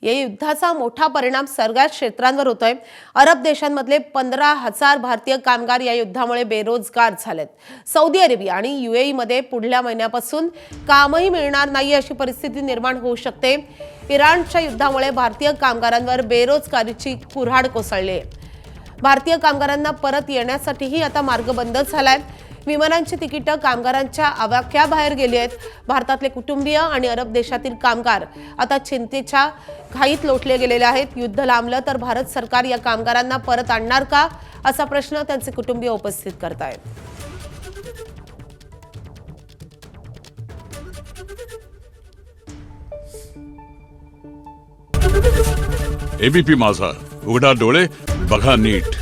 या युद्धाचा मोठा परिणाम सगळ्या क्षेत्रांवर होतोय। अरब देशांमधले 15,000 भारतीय कामगार या युद्धामुळे बेरोजगार झालेत। सौदी अरेबिया आणि UAE मध्ये पुढल्या महिन्यापासून कामही मिळणार नाही अशी परिस्थिती निर्माण होऊ शकते। इराणच्या युद्धामुळे भारतीय कामगारांवर बेरोजगारीची कुऱ्हाड कोसळली आहे। भारतीय कामगारांना परत येण्यासाठीही आता मार्ग बंद झालाय। विमानांची तिकीटं कामगारांच्या आवाक्याबाहेर गेली आहेत। भारतातले कुटुंबीय आणि अरब देशातील कामगार आता चिंतेच्या घाईत लोटले गेलेले आहेत। युद्ध लांबलं तर भारत सरकार या कामगारांना परत आणणार का असा प्रश्न त्यांचे कुटुंबीय उपस्थित करतायत। ABP माझा, उघडा डोळे बघा नीट।